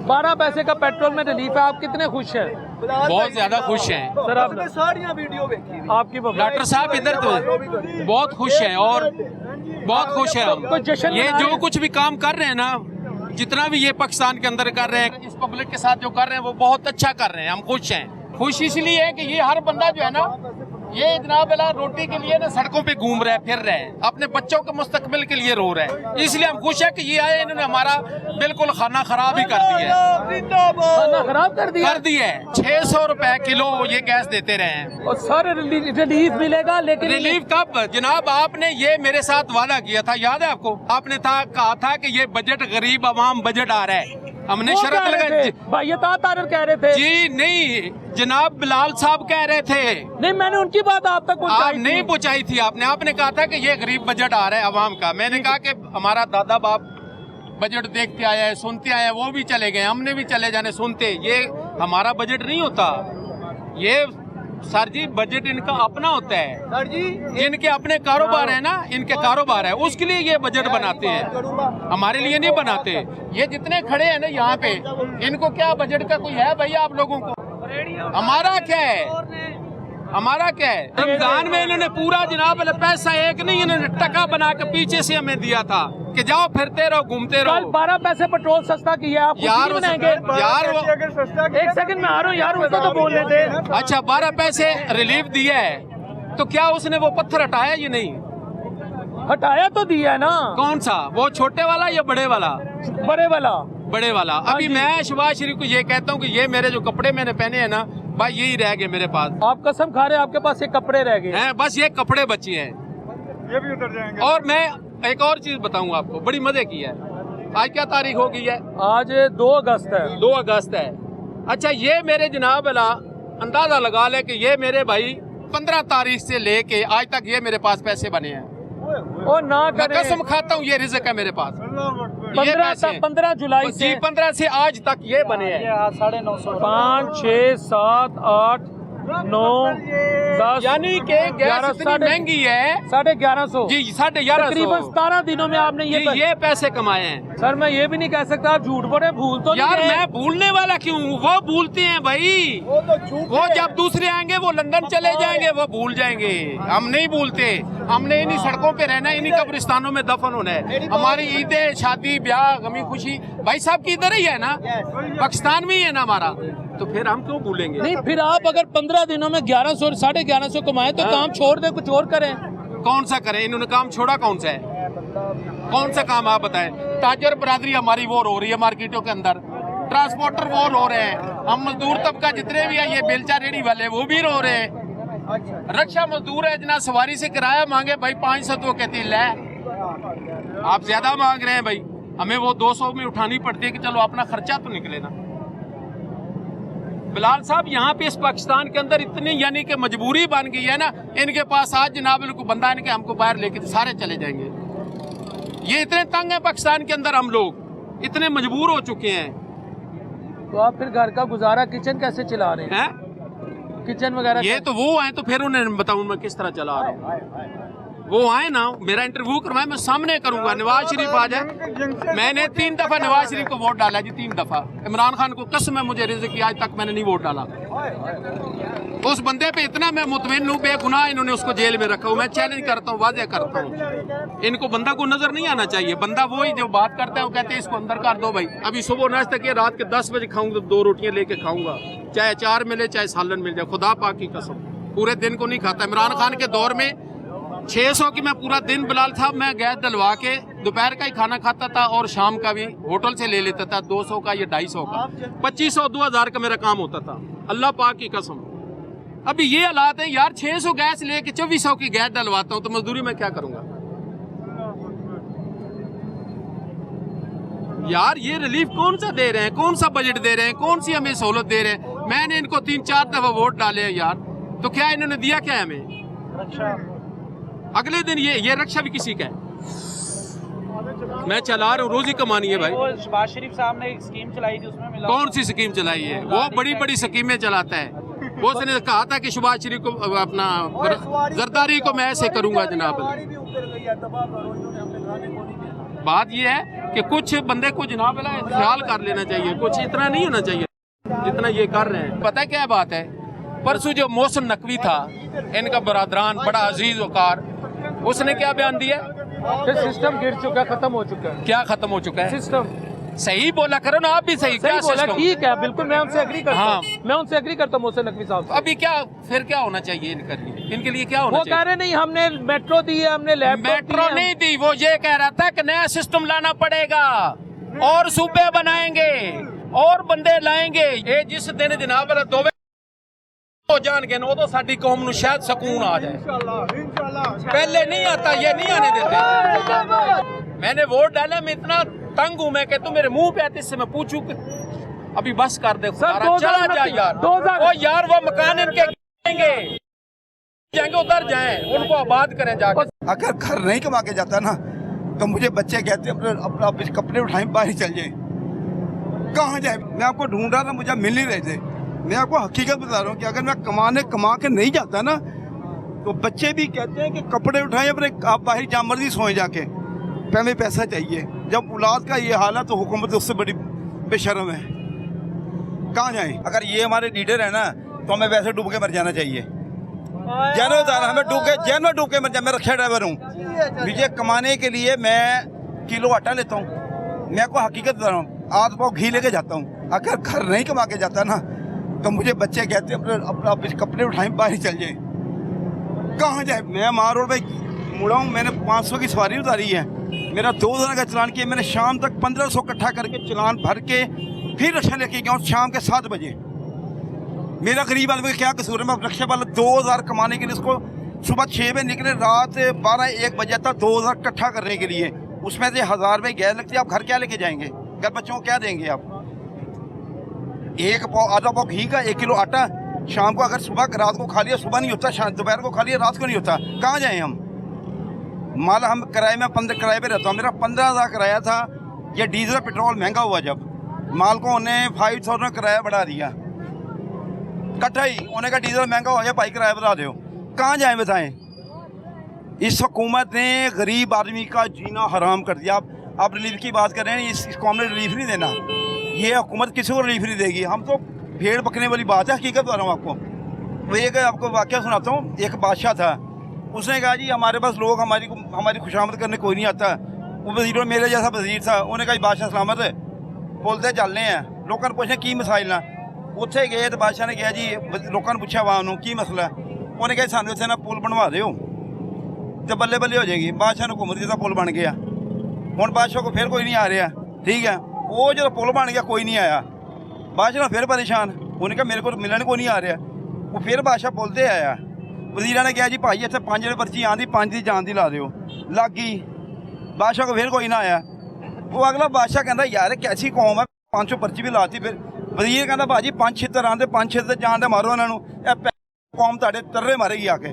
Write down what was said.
12 पैसे का पेट्रोल में रिलीफ है, आप कितने खुश हैं? बहुत ज्यादा खुश हैं सर आप सारियां वीडियो देखी आपकी डॉक्टर साहब, इधर तो बहुत खुश हैं और बहुत खुश हैं हम। तो जश्न ये मना जो रहे हैं। कुछ भी काम कर रहे हैं ना, जितना भी ये पाकिस्तान के अंदर कर रहे हैं, इस पब्लिक के साथ जो कर रहे हैं वो बहुत अच्छा कर रहे हैं। हम खुश हैं। खुश इसलिए है कि ये हर बंदा जो है ना, ये जनाब अल्लाह रोटी के लिए ना सड़कों पे घूम रहा है, फिर रहा है, अपने बच्चों के मुस्तकबिल के लिए रो रहा है। इसलिए हम खुश है कि ये आए, इन्होंने हमारा बिल्कुल खाना खराब ही कर दिया है। खाना खराब कर दिया। 600 रुपए किलो ये गैस देते रहे हैं। और सर रिलीफ मिलेगा, लेकिन रिलीफ कब जनाब? आपने ये मेरे साथ वादा किया था, याद है आपको? आपने कहा था कि ये बजट गरीब आवाम बजट आ रहा है। हमने शर्त लगाई। भाई ये तारर कह रहे थे जी नहीं जनाब, बिलाल साहब कह रहे थे। नहीं, मैंने उनकी बात आप तक आप नहीं पहुंचाई थी। आपने कहा था कि ये गरीब बजट आ रहा है आवाम का। मैंने कहा कि हमारा दादा बाप बजट देखते आया है, सुनते आया है, वो भी चले गए, हमने भी चले जाने सुनते। ये हमारा बजट नहीं होता, ये सर जी बजट इनका अपना होता है। सर जी जिनके अपने कारोबार है ना, इनके कारोबार है, उसके लिए ये बजट बनाते हैं, हमारे लिए नहीं बनाते। ये जितने खड़े हैं ना यहाँ पे, इनको क्या बजट का कोई है भैया? आप लोगों को हमारा क्या है? हमारा क्या है? रमजान में इन्होंने पूरा जनाब पैसा एक नहीं, इन्होंने टका बना के पीछे से हमें दिया था कि जाओ फिरते रहो, घूमते कल रहो। 12 पैसे पेट्रोल सस्ता किया, आप यार बनाएंगे? यार एक सेकंड में आ रहा हूँ यार, उसको तो बोलने थे। अच्छा 12 पैसे रिलीफ दिया है, तो क्या उसने वो पत्थर हटाया? ये नहीं हटाया तो दिया है ना। कौन सा? वो छोटे वाला या बड़े वाला? बड़े वाला। बड़े वाला। अभी मैं शहबाज शरीफ को ये कहता हूँ कि ये मेरे जो कपड़े मैंने पहने हैं ना भाई, यही रह गए मेरे पास। आप कसम खा रहे हैं आपके पास ये कपड़े रह गए हैं? बस ये कपड़े बचे हैं, ये भी उतर जाएंगे। और मैं एक और चीज बताऊँ आपको, बड़ी मजे की है। आज क्या तारीख हो गई है? आज 2 अगस्त है। 2 अगस्त है। अच्छा ये मेरे जनाब अला अंदाजा लगा ले कि ये मेरे भाई 15 तारीख से लेके आज तक ये मेरे पास पैसे बने हैं। और ना मैं करें, कसम खाता हूँ ये रिज़्क है मेरे पास। ये पैसे हैं। 15 जुलाई से जी 15 से आज तक ये बने हैं। 5, 6, 7, 8, 9, 10 यानी कि गैस इतनी महंगी है। 1150 जी 1150। तकरीबन 17 दिनों में आपने ये पैसे कमाए हैं। सर मैं ये भी नहीं कह सकता आप झूठ बोले, भूल तो यार नहीं मैं भूलने वाला क्यों? वो भूलते हैं भाई, वो जब दूसरे आएंगे वो लंदन चले जाएंगे, वो भूल जाएंगे। हम नहीं भूलते, हमने इन्हीं सड़कों पे रहना है, इन्हीं कब्रिस्तानों में दफन होना है। हमारी ईदें, शादी, ब्याह, गमी खुशी भाई साहब की इधर ही है ना, पाकिस्तान में ही है ना हमारा, तो फिर हम क्यों भूलेंगे? नहीं, फिर आप अगर 15 दिनों में 1100 1150 कमाए तो काम छोड़ दे, कुछ और करें। कौन सा करें? इन्होंने काम छोड़ा कौन सा है? कौन सा काम आप बताएं? ताजर बरादरी हमारी वॉर हो रही है मार्केटों के अंदर, ट्रांसपोर्टर वॉर हो रहे हैं, हम मजदूर तबका जितने भी है, ये बेलचा रेडी वाले वो भी रो रहे हैं। रक्षा मजदूर है जना, सवारी से किराया मांगे भाई 500, तो कहती ले आप ज्यादा मांग रहे हैं भाई, हमें वो 200 में उठानी पड़ती है कि चलो अपना खर्चा तो निकले ना। बिलाल साहब यहाँ पे इस पाकिस्तान के अंदर इतनी यानी कि मजबूरी बन गई है ना, इनके पास आज जनाब इनको बंदा इनके हमको बाहर लेके सारे चले जाएंगे। ये इतने तंग है पाकिस्तान के अंदर, हम लोग इतने मजबूर हो चुके हैं। तो आप फिर घर का गुजारा किचन कैसे चला रहे हैं? किचन वगैरह ये तो वो आए तो फिर उन्हें बताऊं मैं किस तरह चला रहा हूँ। वो आए ना, मेरा इंटरव्यू करवाए, मैं सामने करूंगा। नवाज शरीफ आ जाए, मैंने 3 दफा नवाज शरीफ को वोट डाला जी, 3 दफा। इमरान खान को कसम है मुझे रिज़्क़ की, आज तक मैंने नहीं वोट डाला। उस बंदे पे इतना मैं मुतमिन हूँ, बेगुनाह इन्होंने उसको जेल में रखा हूँ। मैं चैलेंज करता हूँ, वाज़ेह करता हूँ, इनको बंदा को नजर नहीं आना चाहिए। बंदा वही जो बात करता है, वो कहते हैं इसको अंदर कर दो भाई। अभी सुबह नाश्ता किया, रात के 10 बजे खाऊंगा तो 2 रोटियां लेके खाऊंगा, चाहे 4 मिले चाहे सालन मिल जाए, खुदा पाक की कसम पूरे दिन को नहीं खाता। इमरान खान के दौर में 600 की मैं पूरा दिन, बिलाल साहब मैं गैस डलवा के दोपहर का ही खाना खाता था और शाम का भी होटल से ले लेता था, 200 का या 250 का, 2500 2000 का मेरा काम होता था, अल्लाह पाक की कसम। अभी ये हालात है यार, 600 गैस लेके 2400 की गैस डलवाता हूँ, तो मजदूरी में क्या करूंगा यार? ये रिलीफ कौन सा दे रहे हैं, कौन सा बजट दे रहे हैं, कौन सी हमें सहूलत दे रहे हैं? मैंने इनको 3-4 दफा वोट डाले हैं यार, तो क्या इन्होंने दिया क्या हमें? अगले दिन ये रक्षा भी किसी का है, मैं चला रहा हूँ, रोजी कमानी है भाई। शहबाज शरीफ साहब ने एक स्कीम चलाई थी, उसमें मिला। कौन सी स्कीम चलाई है? वो बड़ी बड़ी स्कीमें चलाता है। वो उसने कहा था कि शहबाज शरीफ को अपना जरदारी को मैं ऐसे करूंगा जनाब। बात ये है कि कुछ बंदे को जनाब वाला ख्याल कर लेना चाहिए, कुछ इतना नहीं होना चाहिए जितना ये कर रहे हैं। पता है क्या बात है, परसों जो मोहसिन नकवी था, इनका बरादरान बड़ा अजीज वकार, उसने क्या बयान दिया कि सिस्टम गिर चुका, खत्म हो चुका है। क्या खत्म हो चुका है? सिस्टम सही बोला करो ना आप भी, सही क्या बोला, सिस्टम? ठीक है, बिल्कुल मैं उनसे एग्री करता हाँ। हूँ, मैं उनसे एग्री करता हूँ मोहसिन नकवी साहब से। अभी क्या फिर क्या होना चाहिए इनके लिए क्या होना वो चाहिए? कह रहे नहीं हमने मेट्रो दी है, हमने लैपटॉप मेट्रो नहीं दी, वो ये कह रहा था कि नया सिस्टम लाना पड़ेगा और सूबे बनाएंगे और बंदे लाएंगे। ये जिस दिन जनाब वाला दोवे हो जाएंगे ना, तो साडी कौम ਨੂੰ शायद सुकून आ जाए। पहले नहीं आता, ये नहीं आने देते। मैंने वोट डाला, मैं इतना तंग हूं मैं कि तू मेरे मुंह पे आते इससे मैं पूछूं कि अभी बस कर दे खुदारा, चला जा यार। ओ यार वो मकान इनके जाएंगे उधर जाएं, उनको आबाद करें जाकर। अगर घर नहीं कमा के जाता ना तो मुझे बच्चे कहते अपना कपड़े उठाए बाहर ही चल जाए। कहाँ जाए? मैं आपको ढूंढ रहा था, मुझे मिल नहीं रहे थे। मैं आपको हकीकत बता रहा हूँ कि अगर मैं कमा के नहीं जाता ना तो बच्चे भी कहते हैं कि कपड़े उठाएं अपने, आप बाहर जहाँ मर्जी सोए जाके, हमें पैसा चाहिए। जब औलाद का ये हाल है तो हुकूमत उससे बड़ी बेशर्म है। कहाँ जाएं? अगर ये हमारे लीडर है ना तो हमें वैसे डूब के मर जाना चाहिए। हमें जैन में डूब के मर जाए। मैं रक्षा ड्राइवर हूँ, मुझे कमाने के लिए मैं किलो आटा लेता हूँ। मैं आपको हकीकत बता रहा हूँ, आध पाव घी लेके जाता हूँ। अगर घर नहीं कमा के जाता ना तो मुझे बच्चे कहते अपना कपड़े उठाए बाहर ही चल जाए। कहाँ जाए? मैं मार रोड पे मुड़ा हूँ, मैंने 500 की सवारी उतारी है, मेरा 2 दिन का चलान किया मैंने। शाम तक 1500 इकट्ठा करके चलान भर के फिर रक्षा लेके गया शाम के 7 बजे। मेरा गरीब आदमी का क्या कसूर है? मैं रक्षा वाला 2000 कमाने के लिए उसको सुबह 6 बजे निकले, रात 12-1 बजे तक 2000 इकट्ठा करने के लिए, उसमें से 1000 रुपये गैस लगती है। आप घर क्या लेके जाएंगे? घर बच्चों को क्या देंगे आप? आधा पाव घी का 1 किलो आटा शाम को, अगर सुबह रात को खा लिया, सुबह नहीं होता, दोपहर को खा लिया, रात को नहीं होता। कहाँ जाएं हम? माल हम किराए में 15 किराए पे रहता हूँ, मेरा 15,000 किराया था। ये डीजल पेट्रोल महंगा हुआ जब माल को उन्हें 5,000 किराया बढ़ा दिया, इकट्ठा ही उन्हें का डीजल महंगा हो गया, भाई किराया बढ़ा दो। कहाँ जाएं बताएं? इस हुकूमत ने गरीब आदमी का जीना हराम कर दिया। आप रिलीफ की बात कर रहे हैं, इस कौम ने रिलीफ नहीं देना। ये हुकूमत किसी को रिलीफ नहीं देगी। हम तो भेड़ बकने वाली बात है, हकीकत बता रहा हूँ आपको। तो एक आपको वाक़या सुनाता हूँ। एक बादशाह था, उसने कहा जी हमारे पास लोग हमारी खुशामद करने कोई नहीं आता। वो वज़ीर मेरे जैसा वज़ीर था, उन्हें कहा बादशाह सलामत है, बोलते चलने हैं। लोगों ने पूछे की मसाइल ना, उत्थे गए तो बादशाह ने कहा जी, लोगों ने पूछा आवाम की मसला, उन्हें कहा सानू इत्थे ना पुल बनवा दो तो बल्ले बल्ले हो जाएगी। बादशाह ने हुकूमत का पुल बन गया, हुण बादशाह को फिर कोई नहीं आ रहा, ठीक है। वो जो पुल बन गया कोई नहीं आया, बादशाह फिर परेशान, उन्हें कहा मेरे को मिलने को नहीं आ रहा। वो फिर बादशाह बोलते आया, वज़ीर ने कहा जी भाई इतने 5 रुपये पर्ची आँदी, 5 की जान की ला दो, लग गई। बादशाह को फिर कोई ना आया। वो अगला बादशाह कहता यार कैसी कौम है, 500 पर्ची भी लाती। फिर वज़ीर कहता भाजी 5 छितर आते, 5 छितर जान दे मारो इन्हों, कौम तुहाडे तरले मारेगी आके।